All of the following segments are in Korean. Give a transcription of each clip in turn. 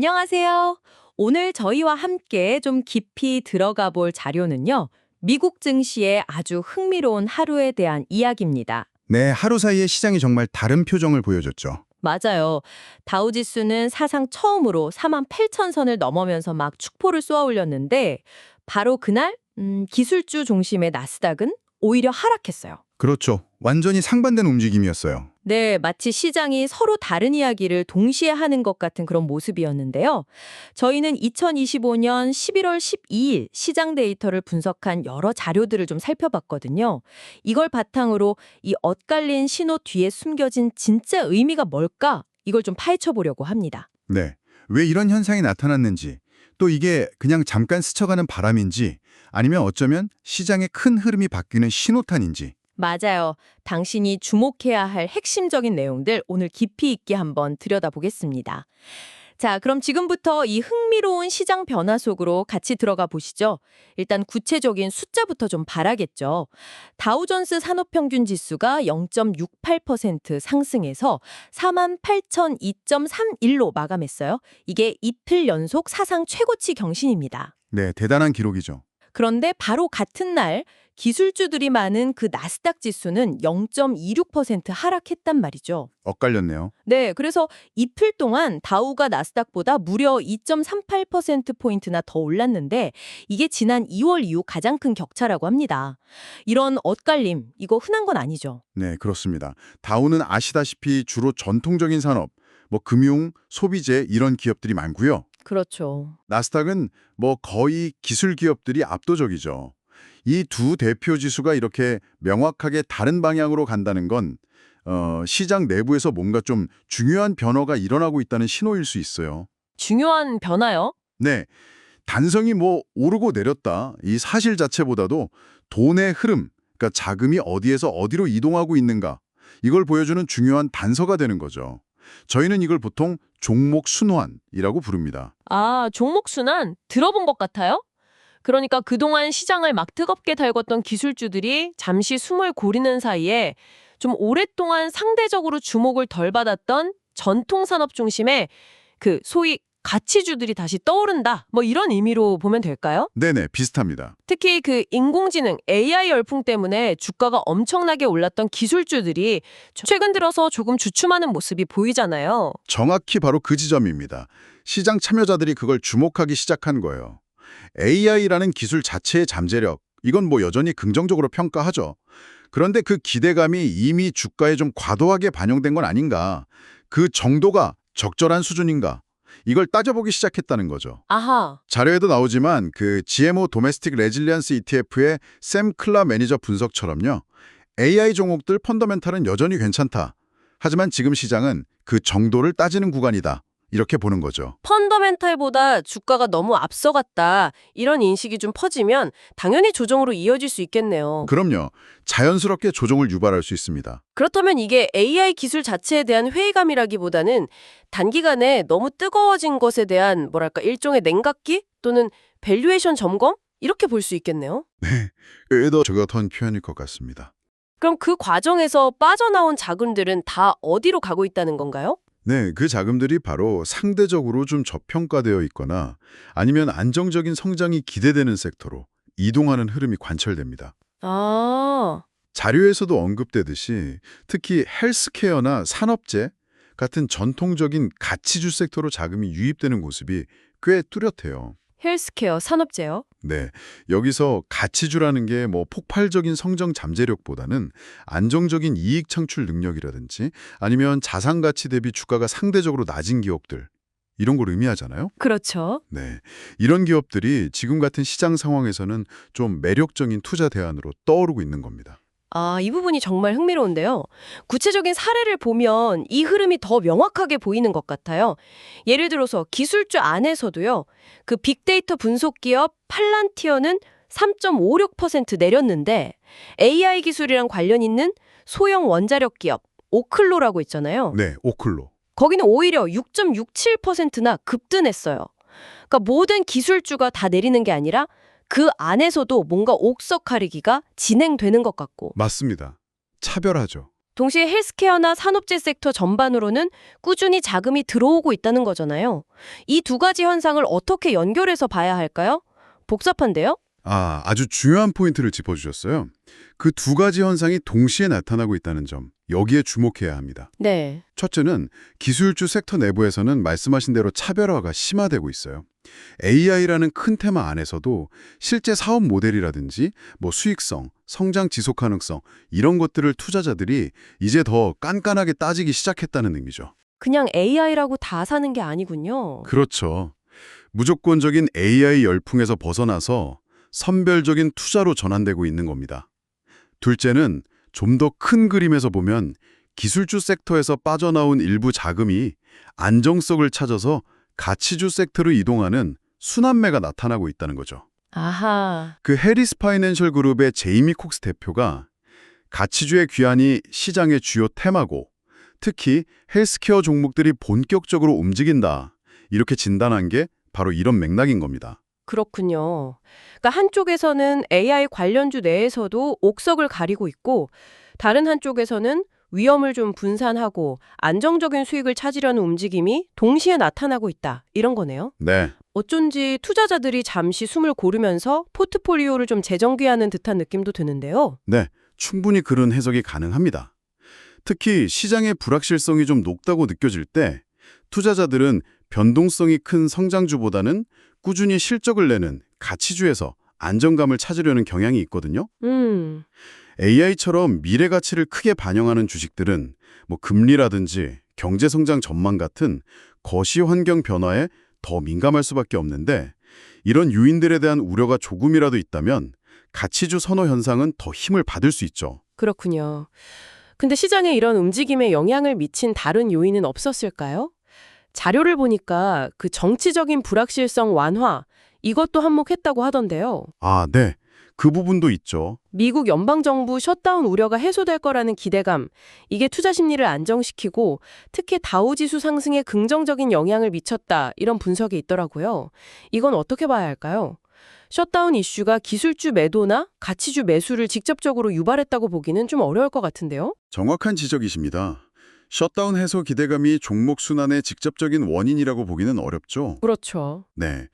안녕하세요. 오늘 저희와 함께 좀 깊이 들어가 볼 자료는요. 미국 증시의 아주 흥미로운 하루에 대한 이야기입니다. 네, 하루 사이에 시장이 정말 다른 표정을 보여줬죠. 맞아요. 다우지수는 사상 처음으로 48,000선을 넘으면서 막 축포를 쏘아 올렸는데 바로 그날 기술주 중심의 나스닥은 오히려 하락했어요. 그렇죠. 완전히 상반된 움직임이었어요. 네, 마치 시장이 서로 다른 이야기를 동시에 하는 것 같은 그런 모습이었는데요. 저희는 2025년 11월 12일 시장 데이터를 분석한 여러 자료들을 좀 살펴봤거든요. 이걸 바탕으로 이 엇갈린 신호 뒤에 숨겨진 진짜 의미가 뭘까? 이걸 좀 파헤쳐 보려고 합니다. 네, 왜 이런 현상이 나타났는지, 또 이게 그냥 잠깐 스쳐가는 바람인지, 아니면 어쩌면 시장의 큰 흐름이 바뀌는 신호탄인지. 맞아요. 당신이 주목해야 할 핵심적인 내용들 오늘 깊이 있게 한번 들여다보겠습니다. 자, 그럼 지금부터 이 흥미로운 시장 변화 속으로 같이 들어가 보시죠. 일단 구체적인 숫자부터 좀 봐야겠죠. 다우존스 산업평균 지수가 0.68% 상승해서 48,002.31로 마감했어요. 이게 이틀 연속 사상 최고치 경신입니다. 네, 대단한 기록이죠. 그런데 바로 같은 날 기술주들이 많은 그 나스닥 지수는 0.26% 하락했단 말이죠. 엇갈렸네요. 네, 그래서 이틀 동안 다우가 나스닥보다 무려 2.38%포인트나 더 올랐는데 이게 지난 2월 이후 가장 큰 격차라고 합니다. 이런 엇갈림, 이거 흔한 건 아니죠. 네, 그렇습니다. 다우는 아시다시피 주로 전통적인 산업, 금융, 소비재 이런 기업들이 많고요. 그렇죠. 나스닥은 거의 기술 기업들이 압도적이죠. 이 두 대표 지수가 이렇게 명확하게 다른 방향으로 간다는 건 시장 내부에서 뭔가 좀 중요한 변화가 일어나고 있다는 신호일 수 있어요. 중요한 변화요? 네, 단성이 오르고 내렸다 이 사실 자체보다도 돈의 흐름, 그러니까 자금이 어디에서 어디로 이동하고 있는가 이걸 보여주는 중요한 단서가 되는 거죠. 저희는 이걸 보통 종목 순환이라고 부릅니다. 아, 종목 순환 들어본 것 같아요? 그러니까 그동안 시장을 막 뜨겁게 달궜던 기술주들이 잠시 숨을 고르는 사이에 좀 오랫동안 상대적으로 주목을 덜 받았던 전통산업 중심의 그 소위 가치주들이 다시 떠오른다. 이런 의미로 보면 될까요? 네네, 비슷합니다. 특히 그 인공지능 AI 열풍 때문에 주가가 엄청나게 올랐던 기술주들이 최근 들어서 조금 주춤하는 모습이 보이잖아요. 정확히 바로 그 지점입니다. 시장 참여자들이 그걸 주목하기 시작한 거예요. AI라는 기술 자체의 잠재력, 이건 여전히 긍정적으로 평가하죠. 그런데 그 기대감이 이미 주가에 좀 과도하게 반영된 건 아닌가, 그 정도가 적절한 수준인가, 이걸 따져보기 시작했다는 거죠. 아하. 자료에도 나오지만 그 GMO 도메스틱 레질리언스 ETF의 샘 클라 매니저 분석처럼요. AI 종목들 펀더멘탈은 여전히 괜찮다. 하지만 지금 시장은 그 정도를 따지는 구간이다. 이렇게 보는 거죠. 펀더멘탈보다 주가가 너무 앞서갔다. 이런 인식이 좀 퍼지면 당연히 조정으로 이어질 수 있겠네요. 그럼요. 자연스럽게 조정을 유발할 수 있습니다. 그렇다면 이게 AI 기술 자체에 대한 회의감이라기보다는 단기간에 너무 뜨거워진 것에 대한 일종의 냉각기 또는 밸류에이션 점검? 이렇게 볼 수 있겠네요. 네, 꽤 더 적합한 표현일 것 같습니다. 그럼 그 과정에서 빠져나온 자금들은 다 어디로 가고 있다는 건가요? 네, 그 자금들이 바로 상대적으로 좀 저평가되어 있거나 아니면 안정적인 성장이 기대되는 섹터로 이동하는 흐름이 관철됩니다. 아, 자료에서도 언급되듯이 특히 헬스케어나 산업재 같은 전통적인 가치주 섹터로 자금이 유입되는 모습이 꽤 뚜렷해요. 헬스케어, 산업재요? 네, 여기서 가치주라는 게 폭발적인 성장 잠재력보다는 안정적인 이익 창출 능력이라든지 아니면 자산 가치 대비 주가가 상대적으로 낮은 기업들 이런 걸 의미하잖아요. 그렇죠. 네, 이런 기업들이 지금 같은 시장 상황에서는 좀 매력적인 투자 대안으로 떠오르고 있는 겁니다. 아, 이 부분이 정말 흥미로운데요. 구체적인 사례를 보면 이 흐름이 더 명확하게 보이는 것 같아요. 예를 들어서 기술주 안에서도요. 그 빅데이터 분석 기업 팔란티어는 3.56% 내렸는데 AI 기술이랑 관련 있는 소형 원자력 기업 오클로라고 있잖아요. 네, 오클로. 거기는 오히려 6.67%나 급등했어요. 그러니까 모든 기술주가 다 내리는 게 아니라 그 안에서도 뭔가 옥석 가리기가 진행되는 것 같고. 맞습니다. 차별하죠. 동시에 헬스케어나 산업재 섹터 전반으로는 꾸준히 자금이 들어오고 있다는 거잖아요. 이 두 가지 현상을 어떻게 연결해서 봐야 할까요? 복잡한데요? 아주 중요한 포인트를 짚어주셨어요. 그 두 가지 현상이 동시에 나타나고 있다는 점, 여기에 주목해야 합니다. 네. 첫째는 기술주 섹터 내부에서는 말씀하신 대로 차별화가 심화되고 있어요. AI라는 큰 테마 안에서도 실제 사업 모델이라든지 수익성, 성장 지속 가능성 이런 것들을 투자자들이 이제 더 깐깐하게 따지기 시작했다는 의미죠. 그냥 AI라고 다 사는 게 아니군요. 그렇죠. 무조건적인 AI 열풍에서 벗어나서 선별적인 투자로 전환되고 있는 겁니다. 둘째는 좀 더 큰 그림에서 보면 기술주 섹터에서 빠져나온 일부 자금이 안정성을 찾아서 가치주 섹터로 이동하는 순환매가 나타나고 있다는 거죠. 아하. 그 해리스 파이낸셜 그룹의 제이미 콕스 대표가 가치주의 귀환이 시장의 주요 테마고 특히 헬스케어 종목들이 본격적으로 움직인다 이렇게 진단한 게 바로 이런 맥락인 겁니다. 그렇군요. 그러니까 한쪽에서는 AI 관련주 내에서도 옥석을 가리고 있고 다른 한쪽에서는 위험을 좀 분산하고 안정적인 수익을 찾으려는 움직임이 동시에 나타나고 있다. 이런 거네요. 네, 어쩐지 투자자들이 잠시 숨을 고르면서 포트폴리오를 좀 재정비하는 듯한 느낌도 드는데요. 네, 충분히 그런 해석이 가능합니다. 특히 시장의 불확실성이 좀 높다고 느껴질 때 투자자들은 변동성이 큰 성장주보다는 꾸준히 실적을 내는 가치주에서 안정감을 찾으려는 경향이 있거든요. AI처럼 미래 가치를 크게 반영하는 주식들은 금리라든지 경제 성장 전망 같은 거시 환경 변화에 더 민감할 수밖에 없는데 이런 요인들에 대한 우려가 조금이라도 있다면 가치주 선호 현상은 더 힘을 받을 수 있죠. 그렇군요. 근데 시장에 이런 움직임에 영향을 미친 다른 요인은 없었을까요? 자료를 보니까 그 정치적인 불확실성 완화, 이것도 한몫했다고 하던데요. 네. 그 부분도 있죠. 미국 연방정부 셧다운 우려가 해소될 거라는 기대감, 이게 투자 심리를 안정시키고 특히 다우지수 상승에 긍정적인 영향을 미쳤다, 이런 분석이 있더라고요. 이건 어떻게 봐야 할까요? 셧다운 이슈가 기술주 매도나 가치주 매수를 직접적으로 유발했다고 보기는 좀 어려울 것 같은데요? 정확한 지적이십니다. 셧다운 해소 기대감이 종목 순환의 직접적인 원인이라고 보기는 어렵죠. 그렇죠. 네.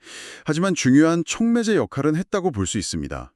하지만 중요한 촉매제 역할은 했다고 볼 수 있습니다.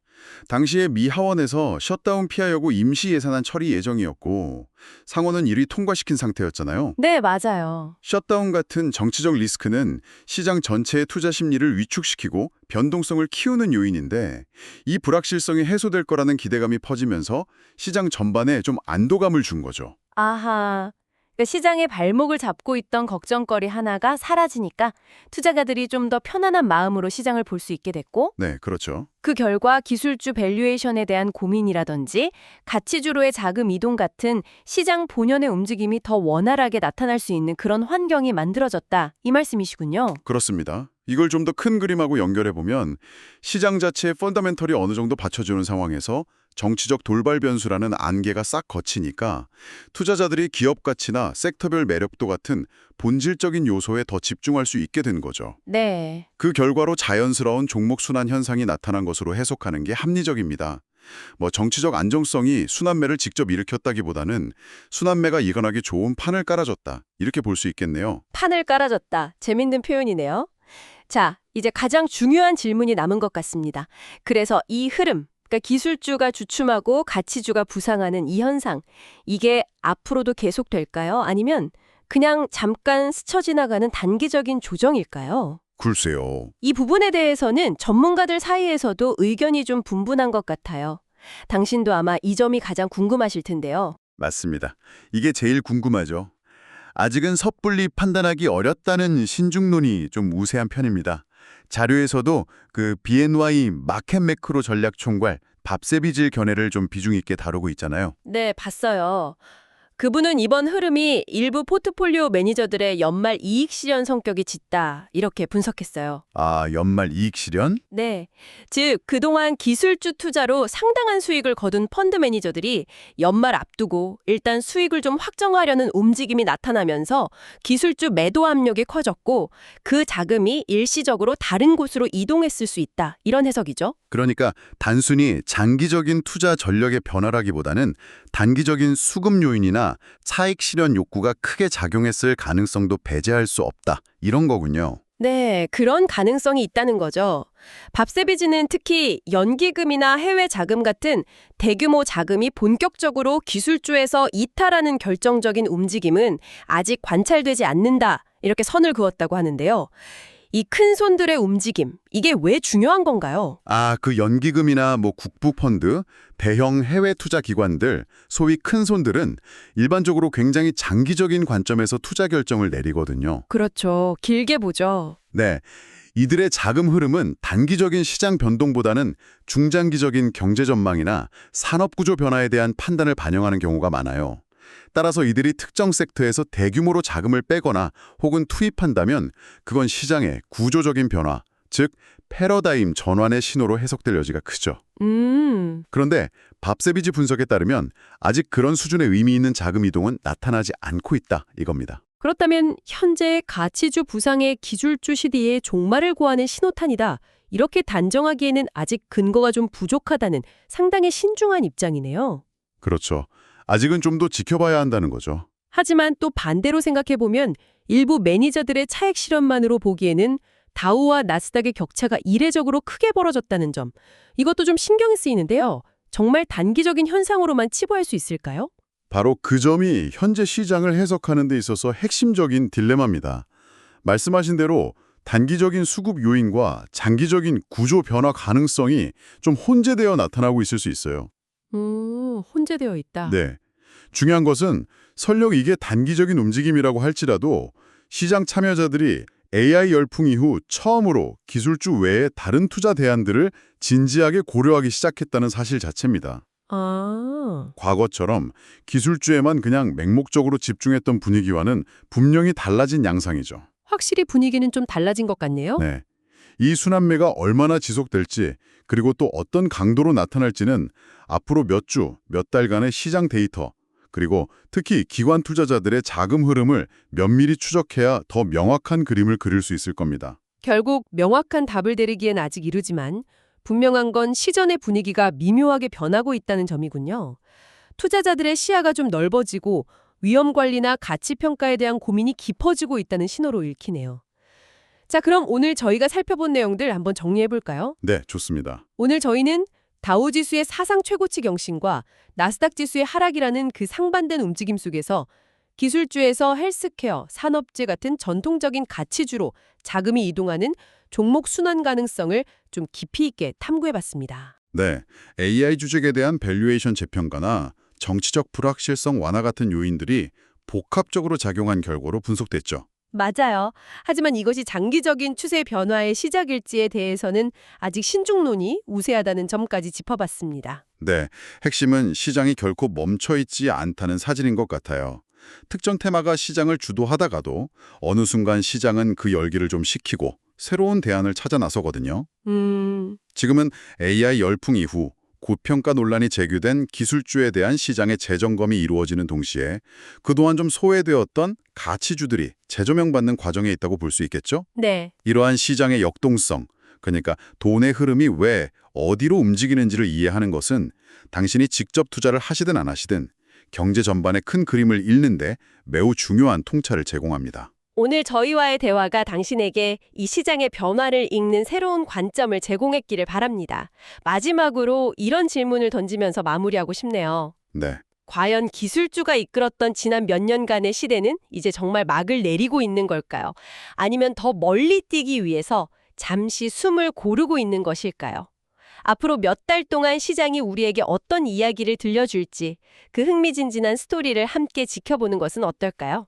당시에 미 하원에서 셧다운 피하려고 임시 예산안 처리 예정이었고 상원은 이리 통과시킨 상태였잖아요. 네, 맞아요. 셧다운 같은 정치적 리스크는 시장 전체의 투자 심리를 위축시키고 변동성을 키우는 요인인데 이 불확실성이 해소될 거라는 기대감이 퍼지면서 시장 전반에 좀 안도감을 준 거죠. 아하. 그러니까 시장의 발목을 잡고 있던 걱정거리 하나가 사라지니까 투자가들이 좀 더 편안한 마음으로 시장을 볼 수 있게 됐고 네, 그렇죠. 그 결과 기술주 밸류에이션에 대한 고민이라든지 가치주로의 자금 이동 같은 시장 본연의 움직임이 더 원활하게 나타날 수 있는 그런 환경이 만들어졌다. 이 말씀이시군요. 그렇습니다. 이걸 좀 더 큰 그림하고 연결해보면 시장 자체의 펀더멘털이 어느 정도 받쳐주는 상황에서 정치적 돌발 변수라는 안개가 싹 걷히니까 투자자들이 기업 가치나 섹터별 매력도 같은 본질적인 요소에 더 집중할 수 있게 된 거죠. 네. 그 결과로 자연스러운 종목 순환 현상이 나타난 것으로 해석하는 게 합리적입니다. 정치적 안정성이 순환매를 직접 일으켰다기보다는 순환매가 일어나기 좋은 판을 깔아줬다. 이렇게 볼 수 있겠네요. 판을 깔아줬다. 재밌는 표현이네요. 자, 이제 가장 중요한 질문이 남은 것 같습니다. 그래서 이 흐름, 그러니까 기술주가 주춤하고 가치주가 부상하는 이 현상, 이게 앞으로도 계속될까요? 아니면 그냥 잠깐 스쳐 지나가는 단기적인 조정일까요? 글쎄요. 이 부분에 대해서는 전문가들 사이에서도 의견이 좀 분분한 것 같아요. 당신도 아마 이 점이 가장 궁금하실 텐데요. 맞습니다. 이게 제일 궁금하죠. 아직은 섣불리 판단하기 어렵다는 신중론이 좀 우세한 편입니다. 자료에서도 그 BNY 마켓 매크로 전략 총괄 밥세비질 견해를 좀 비중 있게 다루고 있잖아요. 네, 봤어요. 그분은 이번 흐름이 일부 포트폴리오 매니저들의 연말 이익 실현 성격이 짙다, 이렇게 분석했어요. 아, 연말 이익 실현? 네. 즉, 그동안 기술주 투자로 상당한 수익을 거둔 펀드 매니저들이 연말 앞두고 일단 수익을 좀 확정하려는 움직임이 나타나면서 기술주 매도 압력이 커졌고 그 자금이 일시적으로 다른 곳으로 이동했을 수 있다. 이런 해석이죠. 그러니까 단순히 장기적인 투자 전력의 변화라기보다는 단기적인 수급 요인이나 차익 실현 욕구가 크게 작용했을 가능성도 배제할 수 없다. 이런 거군요. 네, 그런 가능성이 있다는 거죠. 밥세비지는 특히 연기금이나 해외 자금 같은 대규모 자금이 본격적으로 기술주에서 이탈하는 결정적인 움직임은 아직 관찰되지 않는다, 이렇게 선을 그었다고 하는데요. 이 큰 손들의 움직임, 이게 왜 중요한 건가요? 아, 그 연기금이나 국부 펀드, 대형 해외 투자 기관들, 소위 큰 손들은 일반적으로 굉장히 장기적인 관점에서 투자 결정을 내리거든요. 그렇죠. 길게 보죠. 네. 이들의 자금 흐름은 단기적인 시장 변동보다는 중장기적인 경제 전망이나 산업 구조 변화에 대한 판단을 반영하는 경우가 많아요. 따라서 이들이 특정 섹터에서 대규모로 자금을 빼거나 혹은 투입한다면 그건 시장의 구조적인 변화, 즉 패러다임 전환의 신호로 해석될 여지가 크죠. 그런데 밥세비지 분석에 따르면 아직 그런 수준의 의미 있는 자금 이동은 나타나지 않고 있다, 이겁니다. 그렇다면 현재 가치주 부상의 기술주 시대의 종말을 고하는 신호탄이다, 이렇게 단정하기에는 아직 근거가 좀 부족하다는 상당히 신중한 입장이네요. 그렇죠. 아직은 좀 더 지켜봐야 한다는 거죠. 하지만 또 반대로 생각해보면 일부 매니저들의 차익 실현만으로 보기에는 다우와 나스닥의 격차가 이례적으로 크게 벌어졌다는 점, 이것도 좀 신경이 쓰이는데요. 정말 단기적인 현상으로만 치부할 수 있을까요? 바로 그 점이 현재 시장을 해석하는 데 있어서 핵심적인 딜레마입니다. 말씀하신 대로 단기적인 수급 요인과 장기적인 구조 변화 가능성이 좀 혼재되어 나타나고 있을 수 있어요. 혼재되어 있다. 네. 중요한 것은 설령 이게 단기적인 움직임이라고 할지라도 시장 참여자들이 AI 열풍 이후 처음으로 기술주 외에 다른 투자 대안들을 진지하게 고려하기 시작했다는 사실 자체입니다. 아, 과거처럼 기술주에만 그냥 맹목적으로 집중했던 분위기와는 분명히 달라진 양상이죠. 확실히 분위기는 좀 달라진 것 같네요. 네. 이 순환매가 얼마나 지속될지 그리고 또 어떤 강도로 나타날지는 앞으로 몇 주, 몇 달간의 시장 데이터 그리고 특히 기관 투자자들의 자금 흐름을 면밀히 추적해야 더 명확한 그림을 그릴 수 있을 겁니다. 결국 명확한 답을 내리기엔 아직 이르지만 분명한 건 시전의 분위기가 미묘하게 변하고 있다는 점이군요. 투자자들의 시야가 좀 넓어지고 위험 관리나 가치 평가에 대한 고민이 깊어지고 있다는 신호로 읽히네요. 자, 그럼 오늘 저희가 살펴본 내용들 한번 정리해 볼까요? 네, 좋습니다. 오늘 저희는 다우지수의 사상 최고치 경신과 나스닥 지수의 하락이라는 그 상반된 움직임 속에서 기술주에서 헬스케어, 산업재 같은 전통적인 가치주로 자금이 이동하는 종목 순환 가능성을 좀 깊이 있게 탐구해봤습니다. 네, AI 주식에 대한 밸류에이션 재평가나 정치적 불확실성 완화 같은 요인들이 복합적으로 작용한 결과로 분석됐죠. 맞아요. 하지만 이것이 장기적인 추세 변화의 시작일지에 대해서는 아직 신중론이 우세하다는 점까지 짚어봤습니다. 네, 핵심은 시장이 결코 멈춰있지 않다는 사진인 것 같아요. 특정 테마가 시장을 주도하다가도 어느 순간 시장은 그 열기를 좀 식히고 새로운 대안을 찾아 나서거든요. 지금은 AI 열풍 이후 고평가 논란이 제기된 기술주에 대한 시장의 재점검이 이루어지는 동시에 그동안 좀 소외되었던 가치주들이 재조명받는 과정에 있다고 볼 수 있겠죠? 네. 이러한 시장의 역동성, 그러니까 돈의 흐름이 왜 어디로 움직이는지를 이해하는 것은 당신이 직접 투자를 하시든 안 하시든 경제 전반의 큰 그림을 읽는데 매우 중요한 통찰을 제공합니다. 오늘 저희와의 대화가 당신에게 이 시장의 변화를 읽는 새로운 관점을 제공했기를 바랍니다. 마지막으로 이런 질문을 던지면서 마무리하고 싶네요. 네. 과연 기술주가 이끌었던 지난 몇 년간의 시대는 이제 정말 막을 내리고 있는 걸까요? 아니면 더 멀리 뛰기 위해서 잠시 숨을 고르고 있는 것일까요? 앞으로 몇 달 동안 시장이 우리에게 어떤 이야기를 들려줄지 그 흥미진진한 스토리를 함께 지켜보는 것은 어떨까요?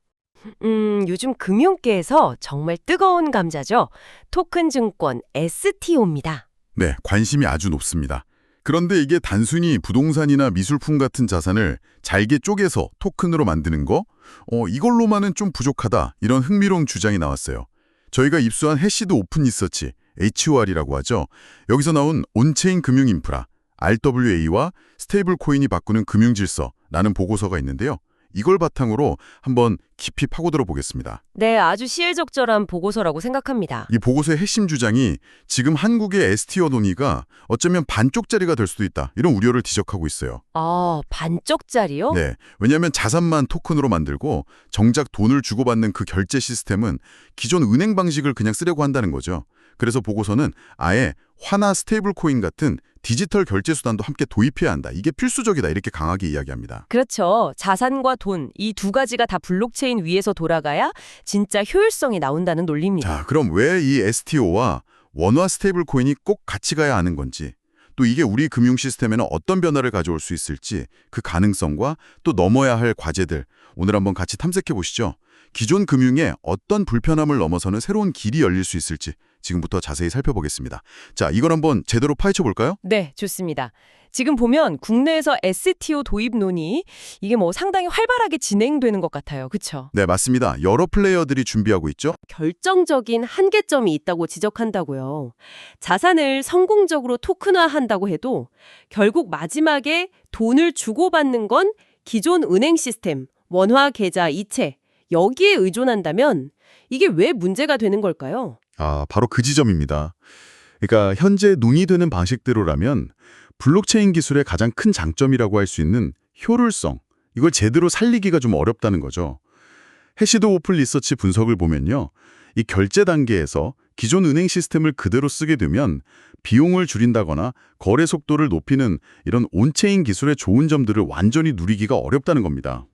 요즘 금융계에서 정말 뜨거운 감자죠. 토큰 증권 STO입니다. 네, 관심이 아주 높습니다. 그런데 이게 단순히 부동산이나 미술품 같은 자산을 잘게 쪼개서 토큰으로 만드는 거? 이걸로만은 좀 부족하다. 이런 흥미로운 주장이 나왔어요. 저희가 입수한 해시드 오픈 리서치, HOR이라고 하죠. 여기서 나온 온체인 금융 인프라, RWA와 스테이블 코인이 바꾸는 금융 질서라는 보고서가 있는데요. 이걸 바탕으로 한번 깊이 파고들어 보겠습니다. 네, 아주 시의적절한 보고서라고 생각합니다. 이 보고서의 핵심 주장이 지금 한국의 STO 논의가 어쩌면 반쪽짜리가 될 수도 있다. 이런 우려를 지적하고 있어요. 아, 반쪽짜리요? 네, 왜냐하면 자산만 토큰으로 만들고 정작 돈을 주고받는 그 결제 시스템은 기존 은행 방식을 그냥 쓰려고 한다는 거죠. 그래서 보고서는 아예 화나 스테이블 코인 같은 디지털 결제 수단도 함께 도입해야 한다. 이게 필수적이다. 이렇게 강하게 이야기합니다. 그렇죠. 자산과 돈, 이 두 가지가 다 블록체인 위에서 돌아가야 진짜 효율성이 나온다는 논리입니다. 자, 그럼 왜 이 STO와 원화 스테이블 코인이 꼭 같이 가야 하는 건지, 또 이게 우리 금융 시스템에는 어떤 변화를 가져올 수 있을지, 그 가능성과 또 넘어야 할 과제들, 오늘 한번 같이 탐색해 보시죠. 기존 금융에 어떤 불편함을 넘어서는 새로운 길이 열릴 수 있을지 지금부터 자세히 살펴보겠습니다. 자, 이걸 한번 제대로 파헤쳐 볼까요? 네, 좋습니다. 지금 보면 국내에서 STO 도입 논의, 이게 상당히 활발하게 진행되는 것 같아요. 그렇죠? 네, 맞습니다. 여러 플레이어들이 준비하고 있죠. 결정적인 한계점이 있다고 지적한다고요. 자산을 성공적으로 토큰화한다고 해도 결국 마지막에 돈을 주고받는 건 기존 은행 시스템, 원화 계좌 이체, 여기에 의존한다면 이게 왜 문제가 되는 걸까요? 바로 그 지점입니다. 그러니까 현재 논의되는 방식대로라면 블록체인 기술의 가장 큰 장점이라고 할 수 있는 효율성, 이걸 제대로 살리기가 좀 어렵다는 거죠. 해시드 오픈 리서치 분석을 보면요. 이 결제 단계에서 기존 은행 시스템을 그대로 쓰게 되면 비용을 줄인다거나 거래 속도를 높이는 이런 온체인 기술의 좋은 점들을 완전히 누리기가 어렵다는 겁니다.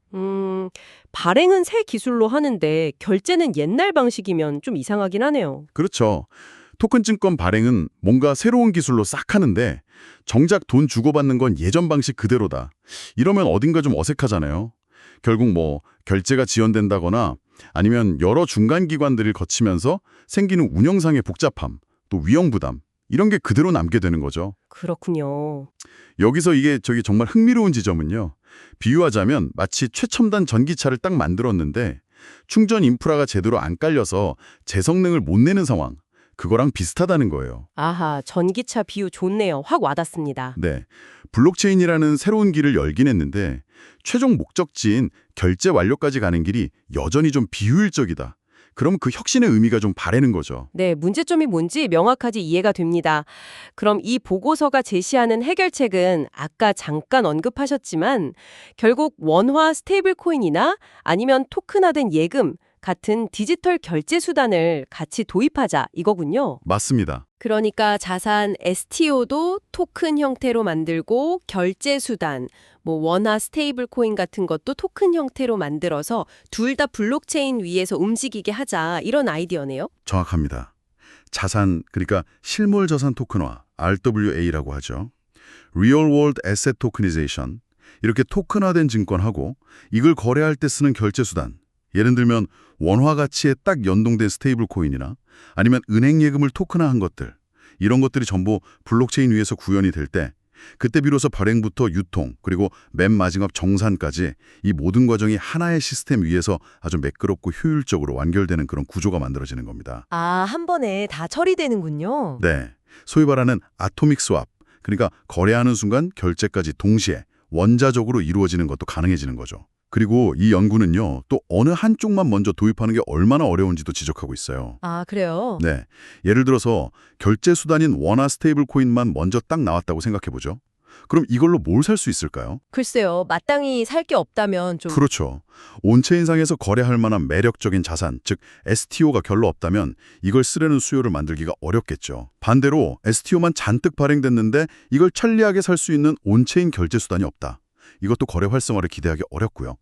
발행은 새 기술로 하는데 결제는 옛날 방식이면 좀 이상하긴 하네요. 그렇죠. 토큰 증권 발행은 뭔가 새로운 기술로 싹 하는데 정작 돈 주고받는 건 예전 방식 그대로다. 이러면 어딘가 좀 어색하잖아요. 결국 결제가 지연된다거나 아니면 여러 중간 기관들을 거치면서 생기는 운영상의 복잡함, 또 위험 부담, 이런 게 그대로 남게 되는 거죠. 그렇군요. 여기서 이게 정말 흥미로운 지점은요. 비유하자면 마치 최첨단 전기차를 딱 만들었는데 충전 인프라가 제대로 안 깔려서 제 성능을 못 내는 상황. 그거랑 비슷하다는 거예요. 아하, 전기차 비유 좋네요. 확 와닿습니다. 네, 블록체인이라는 새로운 길을 열긴 했는데 최종 목적지인 결제 완료까지 가는 길이 여전히 좀 비효율적이다. 그럼 그 혁신의 의미가 좀 바래는 거죠. 네, 문제점이 뭔지 명확하게 이해가 됩니다. 그럼 이 보고서가 제시하는 해결책은 아까 잠깐 언급하셨지만 결국 원화 스테이블 코인이나 아니면 토큰화된 예금 같은 디지털 결제 수단을 같이 도입하자 이거군요. 맞습니다. 그러니까 자산 STO도 토큰 형태로 만들고 결제 수단, 원화 스테이블 코인 같은 것도 토큰 형태로 만들어서 둘 다 블록체인 위에서 움직이게 하자 이런 아이디어네요. 정확합니다. 자산, 그러니까 실물 자산 토큰화, RWA라고 하죠. Real World Asset Tokenization. 이렇게 토큰화된 증권하고 이걸 거래할 때 쓰는 결제 수단. 예를 들면 원화 가치에 딱 연동된 스테이블 코인이나 아니면 은행 예금을 토큰화한 것들, 이런 것들이 전부 블록체인 위에서 구현이 될 때 그때 비로소 발행부터 유통, 그리고 맨 마지막 정산까지 이 모든 과정이 하나의 시스템 위에서 아주 매끄럽고 효율적으로 완결되는 그런 구조가 만들어지는 겁니다. 아, 한 번에 다 처리되는군요. 네, 소위 말하는 아토믹 스왑, 그러니까 거래하는 순간 결제까지 동시에 원자적으로 이루어지는 것도 가능해지는 거죠. 그리고 이 연구는요, 또 어느 한쪽만 먼저 도입하는 게 얼마나 어려운지도 지적하고 있어요. 아, 그래요? 네, 예를 들어서 결제 수단인 원화 스테이블 코인만 먼저 딱 나왔다고 생각해보죠. 그럼 이걸로 뭘 살 수 있을까요? 글쎄요, 마땅히 살 게 없다면 좀... 그렇죠. 온체인상에서 거래할 만한 매력적인 자산, 즉 STO가 별로 없다면 이걸 쓰려는 수요를 만들기가 어렵겠죠. 반대로 STO만 잔뜩 발행됐는데 이걸 천리하게 살 수 있는 온체인 결제 수단이 없다. 이것도 거래 활성화를 기대하기 어렵고요.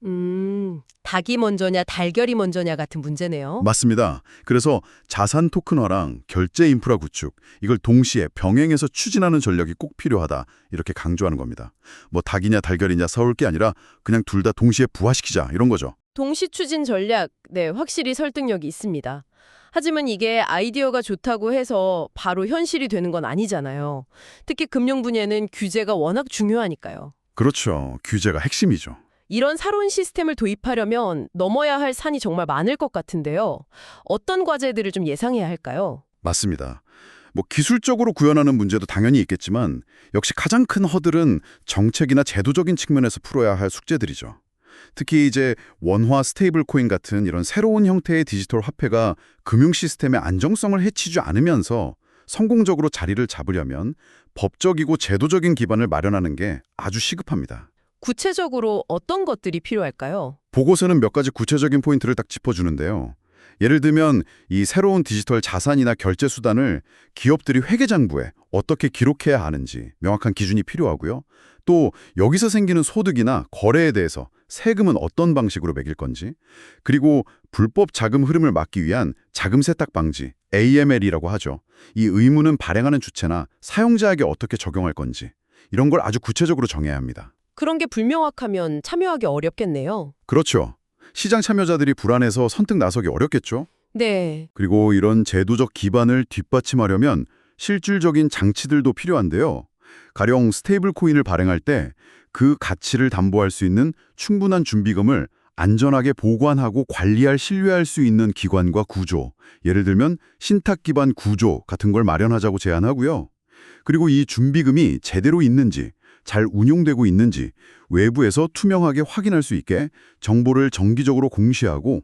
닭이 먼저냐 달걀이 먼저냐 같은 문제네요. 맞습니다. 그래서 자산 토큰화랑 결제 인프라 구축, 이걸 동시에 병행해서 추진하는 전략이 꼭 필요하다. 이렇게 강조하는 겁니다. 닭이냐 달걀이냐 싸울 게 아니라 그냥 둘 다 동시에 부활시키자 이런 거죠. 동시 추진 전략, 네, 확실히 설득력이 있습니다. 하지만 이게 아이디어가 좋다고 해서 바로 현실이 되는 건 아니잖아요. 특히 금융 분야는 규제가 워낙 중요하니까요. 그렇죠. 규제가 핵심이죠. 이런 새로운 시스템을 도입하려면 넘어야 할 산이 정말 많을 것 같은데요. 어떤 과제들을 좀 예상해야 할까요? 맞습니다. 뭐 기술적으로 구현하는 문제도 당연히 있겠지만 역시 가장 큰 허들은 정책이나 제도적인 측면에서 풀어야 할 숙제들이죠. 특히 이제 원화 스테이블 코인 같은 이런 새로운 형태의 디지털 화폐가 금융 시스템의 안정성을 해치지 않으면서 성공적으로 자리를 잡으려면 법적이고 제도적인 기반을 마련하는 게 아주 시급합니다. 구체적으로 어떤 것들이 필요할까요? 보고서는 몇 가지 구체적인 포인트를 딱 짚어주는데요. 예를 들면 이 새로운 디지털 자산이나 결제 수단을 기업들이 회계장부에 어떻게 기록해야 하는지 명확한 기준이 필요하고요. 또 여기서 생기는 소득이나 거래에 대해서 세금은 어떤 방식으로 매길 건지, 그리고 불법 자금 흐름을 막기 위한 자금 세탁 방지, AML이라고 하죠. 이 의무는 발행하는 주체나 사용자에게 어떻게 적용할 건지, 이런 걸 아주 구체적으로 정해야 합니다. 그런 게 불명확하면 참여하기 어렵겠네요. 그렇죠. 시장 참여자들이 불안해서 선뜻 나서기 어렵겠죠. 네. 그리고 이런 제도적 기반을 뒷받침하려면 실질적인 장치들도 필요한데요. 가령 스테이블 코인을 발행할 때 그 가치를 담보할 수 있는 충분한 준비금을 안전하게 보관하고 관리할 신뢰할 수 있는 기관과 구조, 예를 들면 신탁 기반 구조 같은 걸 마련하자고 제안하고요. 그리고 이 준비금이 제대로 있는지, 잘 운용되고 있는지 외부에서 투명하게 확인할 수 있게 정보를 정기적으로 공시하고,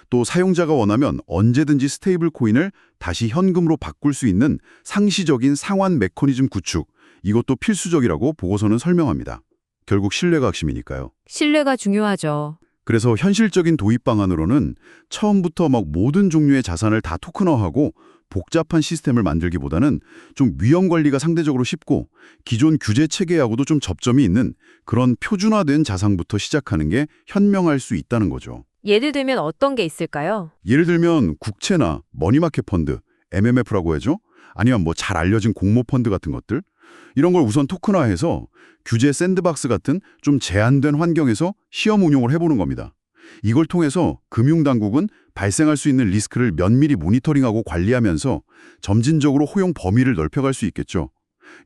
또 사용자가 원하면 언제든지 스테이블 코인을 다시 현금으로 바꿀 수 있는 상시적인 상환 메커니즘 구축, 이것도 필수적이라고 보고서는 설명합니다. 결국 신뢰가 핵심이니까요. 신뢰가 중요하죠. 그래서 현실적인 도입 방안으로는 처음부터 모든 종류의 자산을 다 토큰화하고 복잡한 시스템을 만들기보다는 좀 위험 관리가 상대적으로 쉽고 기존 규제 체계하고도 좀 접점이 있는 그런 표준화된 자산부터 시작하는 게 현명할 수 있다는 거죠. 예를 들면 어떤 게 있을까요? 예를 들면 국채나 머니마켓 펀드, MMF라고 하죠. 아니면 잘 알려진 공모 펀드 같은 것들. 이런 걸 우선 토큰화해서 규제 샌드박스 같은 좀 제한된 환경에서 시험 운용을 해보는 겁니다. 이걸 통해서 금융당국은 발생할 수 있는 리스크를 면밀히 모니터링하고 관리하면서 점진적으로 허용 범위를 넓혀갈 수 있겠죠.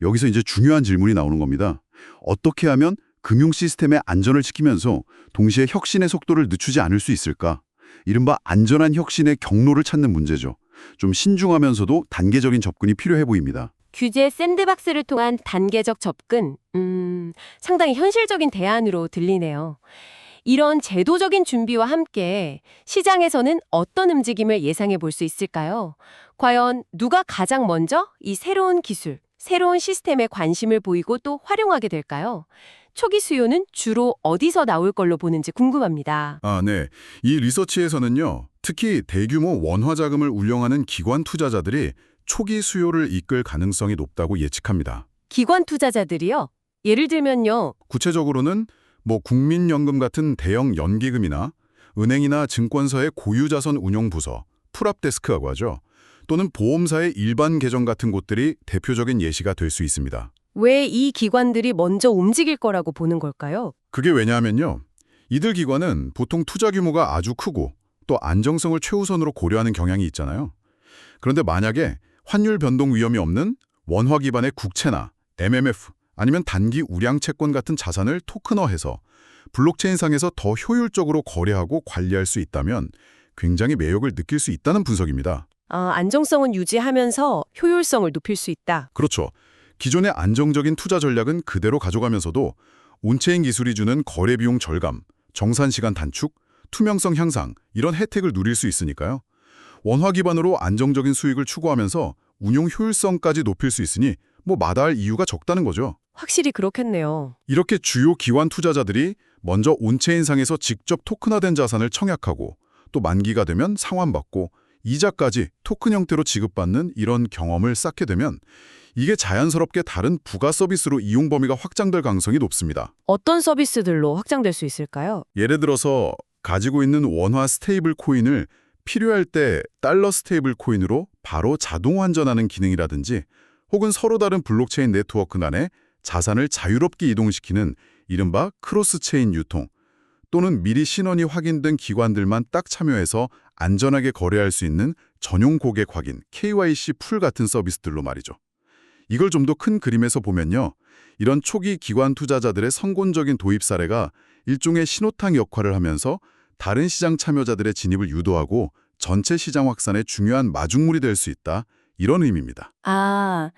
여기서 이제 중요한 질문이 나오는 겁니다. 어떻게 하면 금융 시스템의 안전을 지키면서 동시에 혁신의 속도를 늦추지 않을 수 있을까? 이른바 안전한 혁신의 경로를 찾는 문제죠. 좀 신중하면서도 단계적인 접근이 필요해 보입니다. 규제 샌드박스를 통한 단계적 접근, 상당히 현실적인 대안으로 들리네요. 이런 제도적인 준비와 함께 시장에서는 어떤 움직임을 예상해 볼 수 있을까요? 과연 누가 가장 먼저 이 새로운 기술, 새로운 시스템에 관심을 보이고 또 활용하게 될까요? 초기 수요는 주로 어디서 나올 걸로 보는지 궁금합니다. 네. 이 리서치에서는요. 특히 대규모 원화 자금을 운용하는 기관 투자자들이 초기 수요를 이끌 가능성이 높다고 예측합니다. 기관 투자자들이요? 예를 들면요. 구체적으로는 국민연금 같은 대형 연기금이나 은행이나 증권사의 고유자산 운용부서, 풀업데스크라고 하죠. 또는 보험사의 일반 계정 같은 곳들이 대표적인 예시가 될 수 있습니다. 왜 이 기관들이 먼저 움직일 거라고 보는 걸까요? 그게 왜냐하면요. 이들 기관은 보통 투자 규모가 아주 크고 또 안정성을 최우선으로 고려하는 경향이 있잖아요. 그런데 만약에 환율 변동 위험이 없는 원화 기반의 국채나 MMF 아니면 단기 우량 채권 같은 자산을 토큰화해서 블록체인상에서 더 효율적으로 거래하고 관리할 수 있다면 굉장히 매력을 느낄 수 있다는 분석입니다. 안정성은 유지하면서 효율성을 높일 수 있다. 그렇죠. 기존의 안정적인 투자 전략은 그대로 가져가면서도 온체인 기술이 주는 거래 비용 절감, 정산 시간 단축, 투명성 향상 이런 혜택을 누릴 수 있으니까요. 원화 기반으로 안정적인 수익을 추구하면서 운용 효율성까지 높일 수 있으니 마다할 이유가 적다는 거죠. 확실히 그렇겠네요. 이렇게 주요 기관 투자자들이 먼저 온체인상에서 직접 토큰화된 자산을 청약하고 또 만기가 되면 상환받고 이자까지 토큰 형태로 지급받는 이런 경험을 쌓게 되면 이게 자연스럽게 다른 부가 서비스로 이용 범위가 확장될 가능성이 높습니다. 어떤 서비스들로 확장될 수 있을까요? 예를 들어서 가지고 있는 원화 스테이블 코인을 필요할 때 달러 스테이블 코인으로 바로 자동 환전하는 기능이라든지 혹은 서로 다른 블록체인 네트워크 간에 자산을 자유롭게 이동시키는 이른바 크로스체인 유통 또는 미리 신원이 확인된 기관들만 딱 참여해서 안전하게 거래할 수 있는 전용 고객 확인, KYC 풀 같은 서비스들로 말이죠. 이걸 좀 더 큰 그림에서 보면요. 이런 초기 기관 투자자들의 성공적인 도입 사례가 일종의 신호탄 역할을 하면서 다른 시장 참여자들의 진입을 유도하고 전체 시장 확산에 중요한 마중물이 될 수 있다. 이런 의미입니다. 아,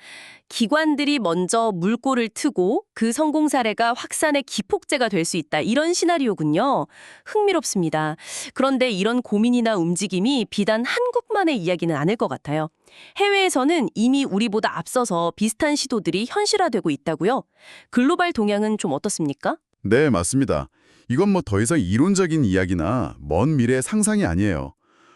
기관들이 먼저 물꼬를 트고 그 성공 사례가 확산의 기폭제가 될 수 있다. 이런 시나리오군요. 흥미롭습니다. 그런데 이런 고민이나 움직임이 비단 한국만의 이야기는 아닐 것 같아요. 해외에서는 이미 우리보다 앞서서 비슷한 시도들이 현실화되고 있다고요. 글로벌 동향은 좀 어떻습니까? 네, 맞습니다. 이건 뭐 더 이상 이론적인 이야기나 먼 미래의 상상이 아니에요.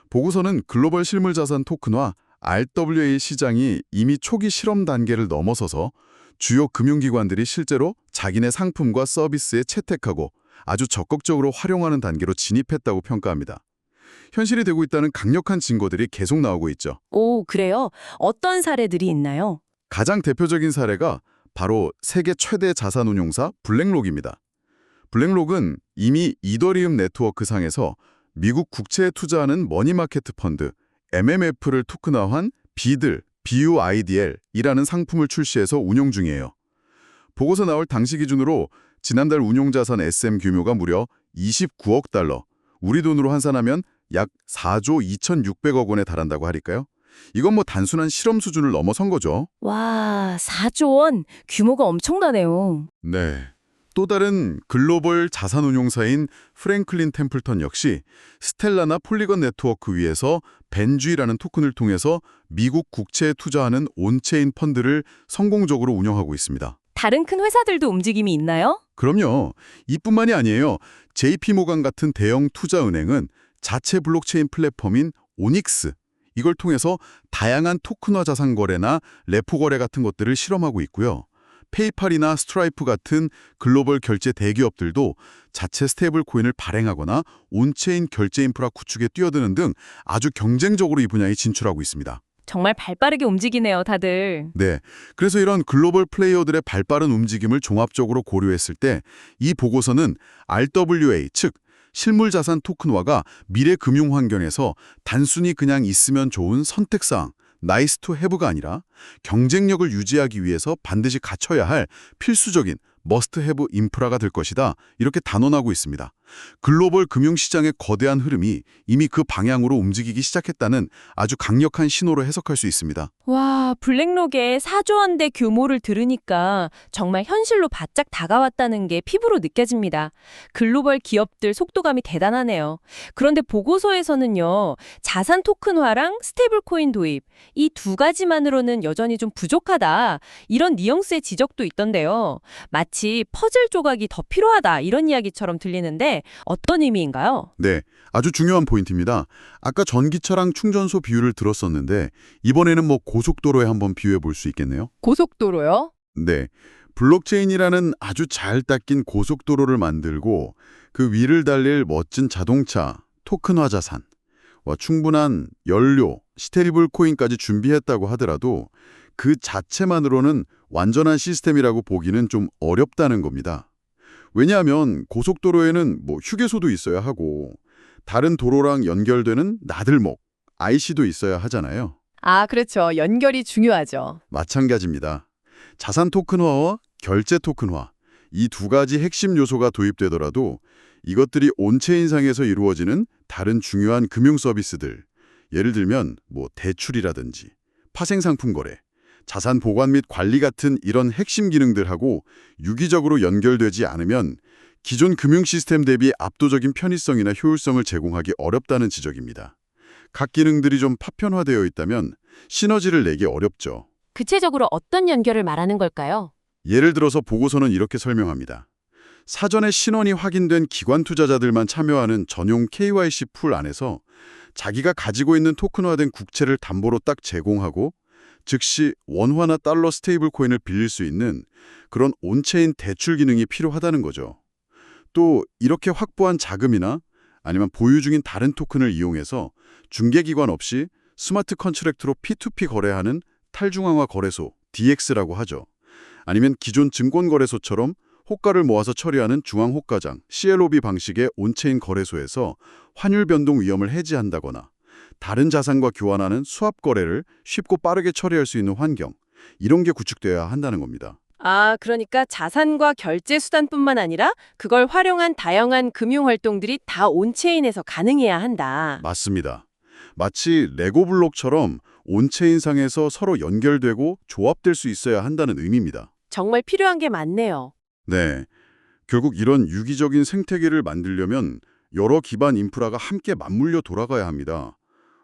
보고서는 글로벌 실물자산 토큰화 RWA 시장이 이미 초기 실험 단계를 넘어서서 주요 금융기관들이 실제로 자기네 상품과 서비스에 채택하고 아주 적극적으로 활용하는 단계로 진입했다고 평가합니다. 현실이 되고 있다는 강력한 증거들이 계속 나오고 있죠. 오, 그래요? 어떤 사례들이 있나요? 가장 대표적인 사례가 바로 세계 최대 자산운용사 블랙록입니다. 블랙록은 이미 이더리움 네트워크 상에서 미국 국채에 투자하는 머니마켓 펀드 MMF를 토큰화한 BUIDL이라는 상품을 출시해서 운용 중이에요. 보고서 나올 당시 기준으로 지난달 운용자산 SM 규모가 무려 29억 달러, 우리 돈으로 환산하면 약 4조 2,600억 원에 달한다고 하니까요. 이건 뭐 단순한 실험 수준을 넘어선 거죠. 와, 4조 원. 규모가 엄청나네요. 네. 또 다른 글로벌 자산운용사인 프랭클린 템플턴 역시 스텔라나 폴리건 네트워크 위에서 벤쥐라는 토큰을 통해서 미국 국채에 투자하는 온체인 펀드를 성공적으로 운영하고 있습니다. 다른 큰 회사들도 움직임이 있나요? 그럼요. 이뿐만이 아니에요. JP모간 같은 대형 투자은행은 자체 블록체인 플랫폼인 오닉스, 이걸 통해서 다양한 토큰화 자산 거래나 레포 거래 같은 것들을 실험하고 있고요. 페이팔이나 스트라이프 같은 글로벌 결제 대기업들도 자체 스테이블 코인을 발행하거나 온체인 결제 인프라 구축에 뛰어드는 등 아주 경쟁적으로 이 분야에 진출하고 있습니다. 정말 발빠르게 움직이네요, 다들. 네, 그래서 이런 글로벌 플레이어들의 발빠른 움직임을 종합적으로 고려했을 때 이 보고서는 RWA, 즉 실물자산 토큰화가 미래 금융 환경에서 단순히 그냥 있으면 좋은 선택사항, 나이스 투 해브가 아니라 경쟁력을 유지하기 위해서 반드시 갖춰야 할 필수적인 머스트 해브 인프라가 될 것이다. 이렇게 단언하고 있습니다. 글로벌 금융시장의 거대한 흐름이 이미 그 방향으로 움직이기 시작했다는 아주 강력한 신호로 해석할 수 있습니다. 와, 블랙록의 4조 원대 규모를 들으니까 정말 현실로 바짝 다가왔다는 게 피부로 느껴집니다. 글로벌 기업들 속도감이 대단하네요. 그런데 보고서에서는요, 자산 토큰화랑 스테이블 코인 도입, 이 두 가지만으로는 여전히 좀 부족하다. 이런 뉘앙스의 지적도 있던데요. 마치 퍼즐 조각이 더 필요하다. 이런 이야기처럼 들리는데 어떤 의미인가요? 네, 아주 중요한 포인트입니다. 아까 전기차랑 충전소 비유를 들었었는데 이번에는 뭐 고속도로에 한번 비유해 볼 수 있겠네요. 고속도로요? 네, 블록체인이라는 아주 잘 닦인 고속도로를 만들고 그 위를 달릴 멋진 자동차, 토큰화 자산, 충분한 연료, 스테이블 코인까지 준비했다고 하더라도 그 자체만으로는 완전한 시스템이라고 보기는 좀 어렵다는 겁니다. 왜냐하면 고속도로에는 뭐 휴게소도 있어야 하고 다른 도로랑 연결되는 나들목, IC도 있어야 하잖아요. 아, 그렇죠. 연결이 중요하죠. 마찬가지입니다. 자산 토큰화와 결제 토큰화, 이 두 가지 핵심 요소가 도입되더라도 이것들이 온체인상에서 이루어지는 다른 중요한 금융 서비스들, 예를 들면 뭐 대출이라든지 파생상품 거래, 자산 보관 및 관리 같은 이런 핵심 기능들하고 유기적으로 연결되지 않으면 기존 금융 시스템 대비 압도적인 편의성이나 효율성을 제공하기 어렵다는 지적입니다. 각 기능들이 좀 파편화되어 있다면 시너지를 내기 어렵죠. 구체적으로 어떤 연결을 말하는 걸까요? 예를 들어서 보고서는 이렇게 설명합니다. 사전에 신원이 확인된 기관 투자자들만 참여하는 전용 KYC 풀 안에서 자기가 가지고 있는 토큰화된 국채를 담보로 딱 제공하고 즉시 원화나 달러 스테이블 코인을 빌릴 수 있는 그런 온체인 대출 기능이 필요하다는 거죠. 또 이렇게 확보한 자금이나 아니면 보유 중인 다른 토큰을 이용해서 중개기관 없이 스마트 컨트랙트로 P2P 거래하는 탈중앙화 거래소, DX라고 하죠. 아니면 기존 증권거래소처럼 호가를 모아서 처리하는 중앙호가장, CLOB 방식의 온체인 거래소에서 환율 변동 위험을 해지한다거나 다른 자산과 교환하는 수합 거래를 쉽고 빠르게 처리할 수 있는 환경, 이런 게 구축되어야 한다는 겁니다. 아, 그러니까 자산과 결제 수단뿐만 아니라 그걸 활용한 다양한 금융 활동들이 다 온체인에서 가능해야 한다. 맞습니다. 마치 레고 블록처럼 온체인상에서 서로 연결되고 조합될 수 있어야 한다는 의미입니다. 정말 필요한 게 많네요. 네, 결국 이런 유기적인 생태계를 만들려면 여러 기반 인프라가 함께 맞물려 돌아가야 합니다.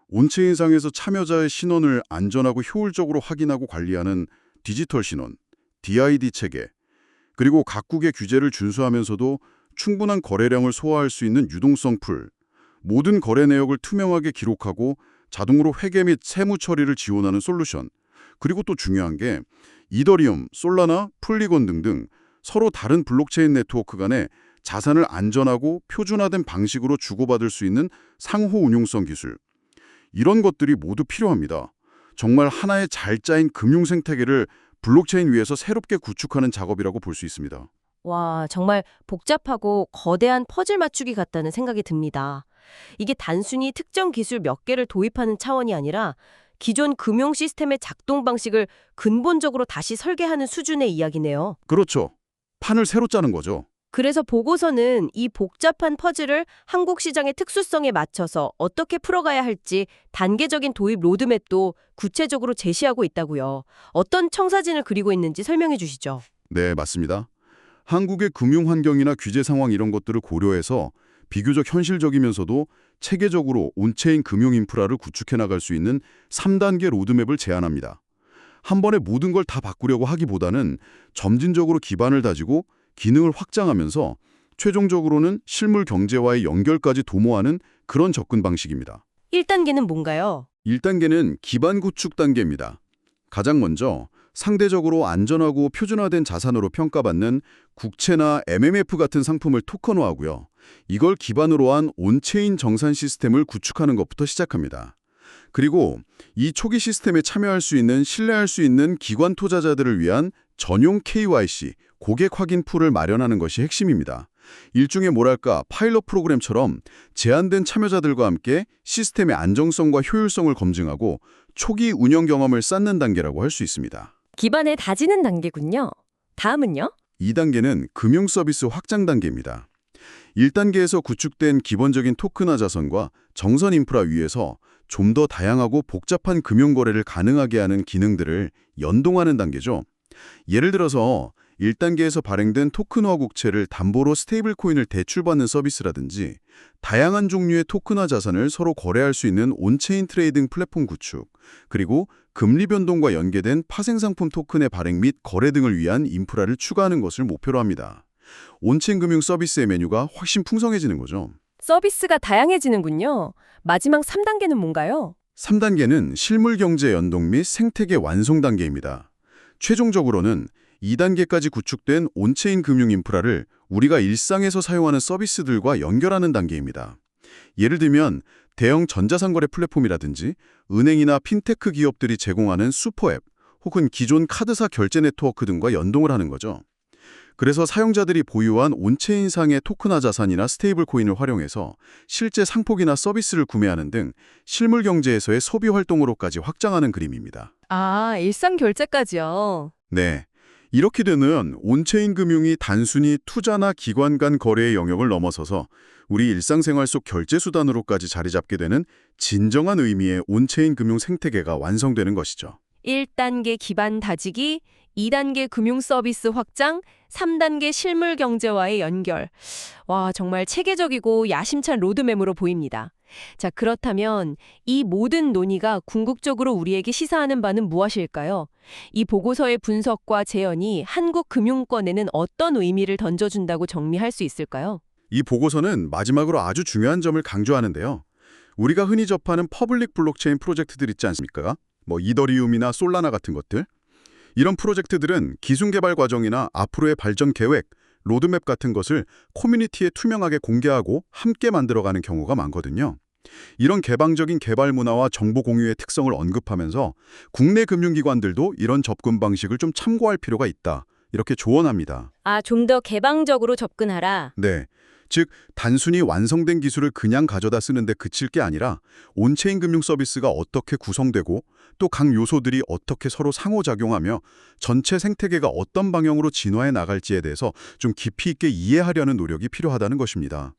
온체인상에서 참여자의 신원을 안전하고 효율적으로 확인하고 관리하는 디지털 신원, DID 체계, 그리고 각국의 규제를 준수하면서도 충분한 거래량을 소화할 수 있는 유동성 풀, 모든 거래 내역을 투명하게 기록하고 자동으로 회계 및 세무 처리를 지원하는 솔루션, 그리고 또 중요한 게 이더리움, 솔라나, 폴리곤 등등 서로 다른 블록체인 네트워크 간에 자산을 안전하고 표준화된 방식으로 주고받을 수 있는 상호 운용성 기술, 이런 것들이 모두 필요합니다. 정말 하나의 잘 짜인 금융 생태계를 블록체인 위에서 새롭게 구축하는 작업이라고 볼 수 있습니다. 와, 정말 복잡하고 거대한 퍼즐 맞추기 같다는 생각이 듭니다. 이게 단순히 특정 기술 몇 개를 도입하는 차원이 아니라 기존 금융 시스템의 작동 방식을 근본적으로 다시 설계하는 수준의 이야기네요. 그렇죠. 판을 새로 짜는 거죠. 그래서 보고서는 이 복잡한 퍼즐을 한국 시장의 특수성에 맞춰서 어떻게 풀어가야 할지 단계적인 도입 로드맵도 구체적으로 제시하고 있다고요. 어떤 청사진을 그리고 있는지 설명해 주시죠. 네, 맞습니다. 한국의 금융 환경이나 규제 상황 이런 것들을 고려해서 비교적 현실적이면서도 체계적으로 온체인 금융 인프라를 구축해 나갈 수 있는 3단계 로드맵을 제안합니다. 한 번에 모든 걸 다 바꾸려고 하기보다는 점진적으로 기반을 다지고 기능을 확장하면서 최종적으로는 실물 경제와의 연결까지 도모하는 그런 접근 방식입니다. 1단계는 뭔가요? 1단계는 기반 구축 단계입니다. 가장 먼저 상대적으로 안전하고 표준화된 자산으로 평가받는 국채나 MMF 같은 상품을 토큰화하고요. 이걸 기반으로 한 온체인 정산 시스템을 구축하는 것부터 시작합니다. 그리고 이 초기 시스템에 참여할 수 있는 신뢰할 수 있는 기관 투자자들을 위한 전용 KYC, 고객 확인 풀을 마련하는 것이 핵심입니다. 일종의 뭐랄까 파일럿 프로그램처럼 제한된 참여자들과 함께 시스템의 안정성과 효율성을 검증하고 초기 운영 경험을 쌓는 단계라고 할 수 있습니다. 기반을 다지는 단계군요. 다음은요? 2단계는 금융 서비스 확장 단계입니다. 1단계에서 구축된 기본적인 토큰화 자산과 정선 인프라 위에서 좀 더 다양하고 복잡한 금융 거래를 가능하게 하는 기능들을 연동하는 단계죠. 예를 들어서 1단계에서 발행된 토큰화 국채를 담보로 스테이블 코인을 대출받는 서비스라든지 다양한 종류의 토큰화 자산을 서로 거래할 수 있는 온체인 트레이딩 플랫폼 구축, 그리고 금리 변동과 연계된 파생상품 토큰의 발행 및 거래 등을 위한 인프라를 추가하는 것을 목표로 합니다. 온체인 금융 서비스의 메뉴가 훨씬 풍성해지는 거죠. 서비스가 다양해지는군요. 마지막 3단계는 뭔가요? 3단계는 실물 경제 연동 및 생태계 완성 단계입니다. 최종적으로는 2단계까지 구축된 온체인 금융 인프라를 우리가 일상에서 사용하는 서비스들과 연결하는 단계입니다. 예를 들면 대형 전자상거래 플랫폼이라든지 은행이나 핀테크 기업들이 제공하는 슈퍼앱 혹은 기존 카드사 결제 네트워크 등과 연동을 하는 거죠. 그래서 사용자들이 보유한 온체인상의 토큰화 자산이나 스테이블 코인을 활용해서 실제 상품이나 서비스를 구매하는 등 실물 경제에서의 소비 활동으로까지 확장하는 그림입니다. 아, 일상 결제까지요. 네. 이렇게 되면 온체인 금융이 단순히 투자나 기관 간 거래의 영역을 넘어서서 우리 일상생활 속 결제 수단으로까지 자리 잡게 되는 진정한 의미의 온체인 금융 생태계가 완성되는 것이죠. 1단계 기반 다지기, 2단계 금융 서비스 확장, 3단계 실물 경제와의 연결. 와, 정말 체계적이고 야심찬 로드맵으로 보입니다. 자, 그렇다면 이 모든 논의가 궁극적으로 우리에게 시사하는 바는 무엇일까요? 이 보고서의 분석과 재현이 한국 금융권에는 어떤 의미를 던져준다고 정리할 수 있을까요? 이 보고서는 마지막으로 아주 중요한 점을 강조하는데요. 우리가 흔히 접하는 퍼블릭 블록체인 프로젝트들 있지 않습니까? 뭐 이더리움이나 솔라나 같은 것들. 이런 프로젝트들은 기술 개발 과정이나 앞으로의 발전 계획, 로드맵 같은 것을 커뮤니티에 투명하게 공개하고 함께 만들어가는 경우가 많거든요. 이런 개방적인 개발 문화와 정보 공유의 특성을 언급하면서 국내 금융기관들도 이런 접근 방식을 좀 참고할 필요가 있다. 이렇게 조언합니다. 아, 좀 더 개방적으로 접근하라. 네, 즉, 단순히 완성된 기술을 그냥 가져다 쓰는데 그칠 게 아니라 온체인 금융 서비스가 어떻게 구성되고 또 각 요소들이 어떻게 서로 상호작용하며 전체 생태계가 어떤 방향으로 진화해 나갈지에 대해서 좀 깊이 있게 이해하려는 노력이 필요하다는 것입니다.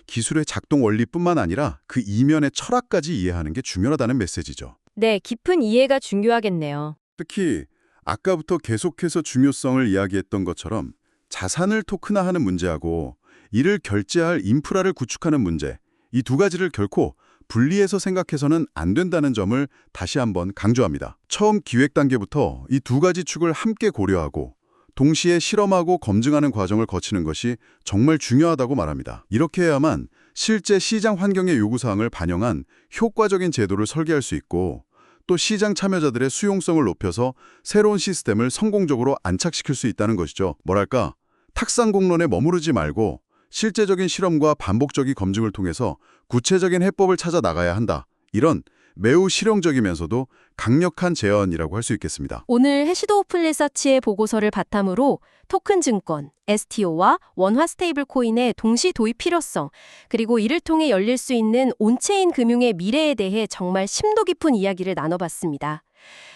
기술의 작동 원리뿐만 아니라 그 이면의 철학까지 이해하는 게 중요하다는 메시지죠. 네, 깊은 이해가 중요하겠네요. 특히 아까부터 계속해서 중요성을 이야기했던 것처럼 자산을 토큰화하는 문제하고 이를 결제할 인프라를 구축하는 문제, 이 두 가지를 결코 분리해서 생각해서는 안 된다는 점을 다시 한번 강조합니다. 처음 기획 단계부터 이 두 가지 축을 함께 고려하고 동시에 실험하고 검증하는 과정을 거치는 것이 정말 중요하다고 말합니다. 이렇게 해야만 실제 시장 환경의 요구사항을 반영한 효과적인 제도를 설계할 수 있고 또 시장 참여자들의 수용성을 높여서 새로운 시스템을 성공적으로 안착시킬 수 있다는 것이죠. 뭐랄까, 탁상공론에 머무르지 말고 실제적인 실험과 반복적인 검증을 통해서 구체적인 해법을 찾아 나가야 한다. 이런 매우 실용적이면서도 강력한 제언이라고 할 수 있겠습니다. 오늘 해시도 오픈 리서치의 보고서를 바탕으로 토큰 증권, STO와 원화 스테이블 코인의 동시 도입 필요성, 그리고 이를 통해 열릴 수 있는 온체인 금융의 미래에 대해 정말 심도 깊은 이야기를 나눠봤습니다.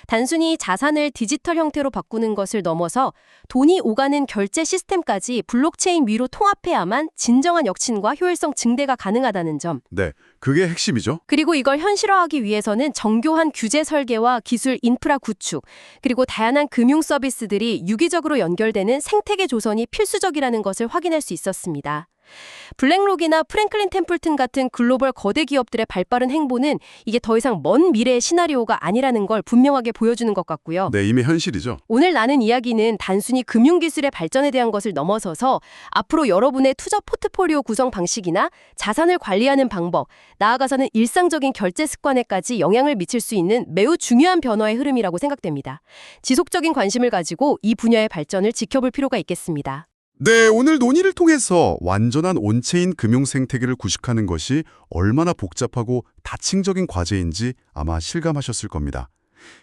단순히 자산을 디지털 형태로 바꾸는 것을 넘어서 돈이 오가는 결제 시스템까지 블록체인 위로 통합해야만 진정한 혁신과 효율성 증대가 가능하다는 점. 네, 그게 핵심이죠. 그리고 이걸 현실화하기 위해서는 정교한 규제 설계와 기술 인프라 구축, 그리고 다양한 금융 서비스들이 유기적으로 연결되는 생태계 조성이 필수적이라는 것을 확인할 수 있었습니다. 블랙록이나 프랭클린 템플튼 같은 글로벌 거대 기업들의 발빠른 행보는 이게 더 이상 먼 미래의 시나리오가 아니라는 걸 분명하게 보여주는 것 같고요. 네, 이미 현실이죠. 오늘 나눈 이야기는 단순히 금융기술의 발전에 대한 것을 넘어서서 앞으로 여러분의 투자 포트폴리오 구성 방식이나 자산을 관리하는 방법, 나아가서는 일상적인 결제 습관에까지 영향을 미칠 수 있는 매우 중요한 변화의 흐름이라고 생각됩니다. 지속적인 관심을 가지고 이 분야의 발전을 지켜볼 필요가 있겠습니다. 네, 오늘 논의를 통해서 완전한 온체인 금융 생태계를 구축하는 것이 얼마나 복잡하고 다층적인 과제인지 아마 실감하셨을 겁니다.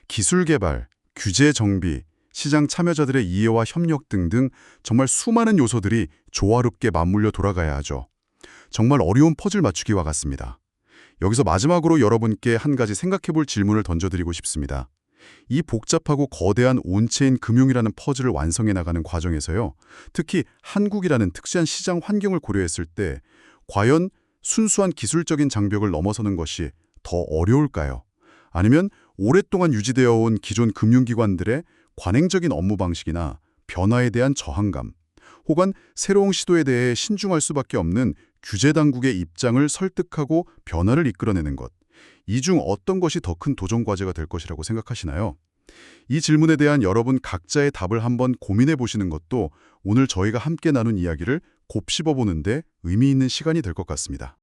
기술 개발, 규제 정비, 시장 참여자들의 이해와 협력 등등 정말 수많은 요소들이 조화롭게 맞물려 돌아가야 하죠. 정말 어려운 퍼즐 맞추기와 같습니다. 여기서 마지막으로 여러분께 한 가지 생각해볼 질문을 던져드리고 싶습니다. 이 복잡하고 거대한 온체인 금융이라는 퍼즐을 완성해 나가는 과정에서요. 특히 한국이라는 특수한 시장 환경을 고려했을 때 과연 순수한 기술적인 장벽을 넘어서는 것이 더 어려울까요? 아니면 오랫동안 유지되어 온 기존 금융기관들의 관행적인 업무 방식이나 변화에 대한 저항감, 혹은 새로운 시도에 대해 신중할 수밖에 없는 규제 당국의 입장을 설득하고 변화를 이끌어내는 것, 이 중 어떤 것이 더 큰 도전 과제가 될 것이라고 생각하시나요? 이 질문에 대한 여러분 각자의 답을 한번 고민해 보시는 것도 오늘 저희가 함께 나눈 이야기를 곱씹어 보는데 의미 있는 시간이 될 것 같습니다.